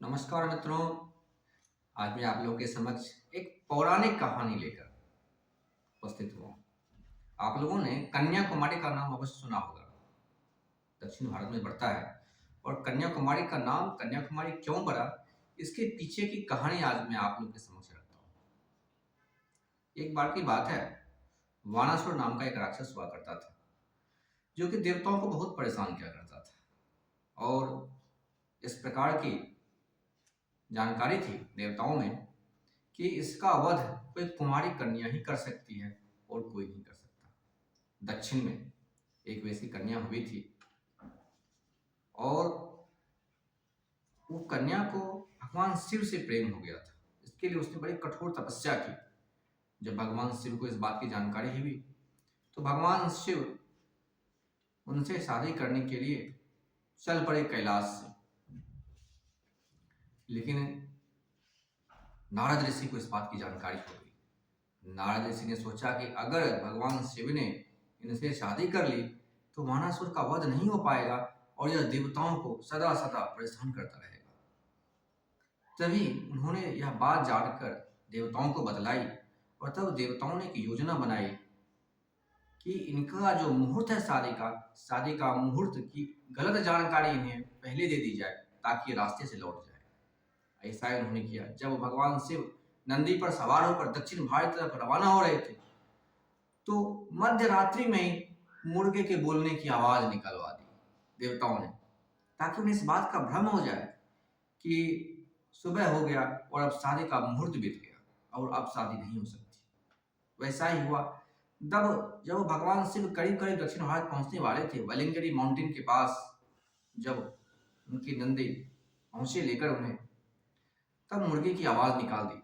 नमस्कार मित्रों। आज मैं आप लोगों के समक्ष एक पौराणिक कहानी लेकर उपस्थित हुआ हूँ। आप लोगों ने कन्याकुमारी का नाम अवश्य सुना होगा। दक्षिण भारत में पड़ता है और कन्याकुमारी का नाम कन्याकुमारी क्यों पड़ा, इसके पीछे की कहानी आज मैं आप लोगों के समक्ष रखता हूँ। एक बार की बात है, वानासुर नाम का एक राक्षस हुआ करता था जो कि देवताओं को बहुत परेशान किया करता था। और इस प्रकार की जानकारी थी देवताओं में कि इसका वध कोई कुमारी कन्या ही कर सकती है और कोई नहीं कर सकता। दक्षिण में एक वैसी कन्या हुई थी और वो कन्या को भगवान शिव से प्रेम हो गया था। इसके लिए उसने बड़ी कठोर तपस्या की। जब भगवान शिव को इस बात की जानकारी हुई तो भगवान शिव उनसे शादी करने के लिए चल पड़े कैलाश से। लेकिन नारद ऋषि को इस बात की जानकारी हो गई। नारद ऋषि ने सोचा कि अगर भगवान शिव ने इनसे शादी कर ली तो वानासुर का वध नहीं हो पाएगा और यह देवताओं को सदा सदा परेशान करता रहेगा। तभी उन्होंने यह बात जानकर देवताओं को बतलाई और तब देवताओं ने एक योजना बनाई कि इनका जो मुहूर्त है शादी का मुहूर्त की गलत जानकारी इन्हें पहले दे दी जाए ताकि ये रास्ते से लौट जाए। ऐसा ही उन्होंने किया। जब भगवान शिव नंदी पर सवार होकर दक्षिण भारत की तरफ रवाना हो रहे थे तो मध्य रात्रि में ही मुर्गे के बोलने की आवाज निकलवा दी देवताओं ने, ताकि उन्हें इस बात का भ्रम हो जाए कि सुबह हो गया और अब शादी का मुहूर्त बीत गया और अब शादी नहीं हो सकती। वैसा ही हुआ। जब भगवान शिव करीब करीब दक्षिण भारत पहुंचने वाले थे, वलिंगरी माउंटेन के पास जब उनकी नंदी पहुंचे लेकर उन्हें, तब मुर्गे की आवाज निकाल दी।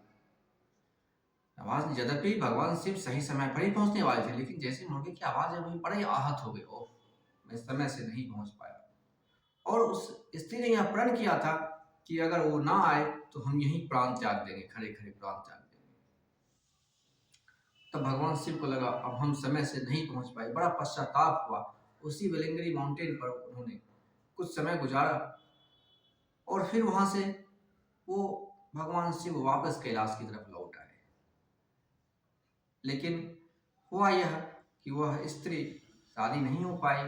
आवाज यद्यपि भगवान शिव सही समय पर ही पहुंचने वाले थे, लेकिन जैसे मुर्गे की आवाज है वही बड़े ही आहत हो गए। ओह, मैं समय से नहीं पहुंच पाया। और उस स्त्री ने यह प्रण किया था कि अगर वो ना आए तो हम यहीं प्राण त्याग देंगे, खड़े खड़े प्राण त्याग देंगे। तब भगवान शिव को लगा अब हम समय से नहीं पहुंच पाए, बड़ा पश्चाताप हुआ। उसी वेलिंगरी माउंटेन पर उन्होंने कुछ समय गुजारा और फिर वहां से वो भगवान शिव वापस कैलाश की तरफ लौट आए। लेकिन हुआ यह कि वह स्त्री शादी नहीं हो पाई।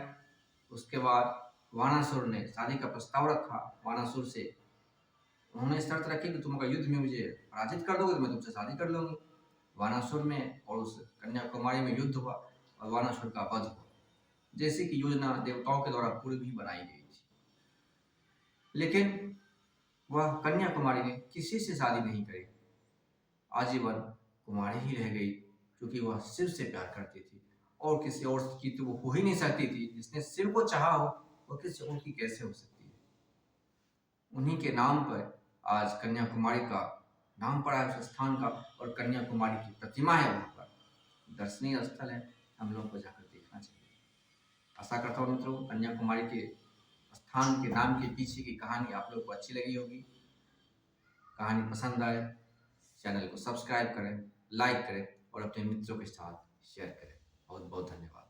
उसके बाद वानासुर ने शादी का प्रस्ताव रखा। वानासुर से उन्होंने शर्त रखी कि तुम अगर युद्ध में मुझे पराजित कर दोगे तो मैं तुमसे शादी कर लूंगी। वानासुर में और उस कन्याकुमारी में युद्ध हुआ और वानासुर का वध हुआ, जैसे कि योजना देवताओं के द्वारा पूर्व भी बनाई गई थी। लेकिन वह कन्याकुमारी ने किसी से शादी नहीं करी, आजीवन कुमारी ही रह गई, क्योंकि वह शिव से प्यार करती थी और किसी और की तो वो हो ही नहीं सकती थी। जिसने शिव को चाहा हो वो किसी और की कैसे हो सकती है। उन्हीं के नाम पर आज कन्याकुमारी का नाम पड़ा है उस स्थान का, और कन्याकुमारी की प्रतिमा है वहाँ पर। दर्शनीय स्थल है, हम लोग को जाकर देखना चाहिए। आशा करता हूँ मित्रों कन्याकुमारी के स्थान के नाम के पीछे की कहानी आप लोग को अच्छी लगी होगी। कहानी पसंद आए चैनल को सब्सक्राइब करें, लाइक करें और अपने मित्रों के साथ शेयर करें। बहुत बहुत धन्यवाद।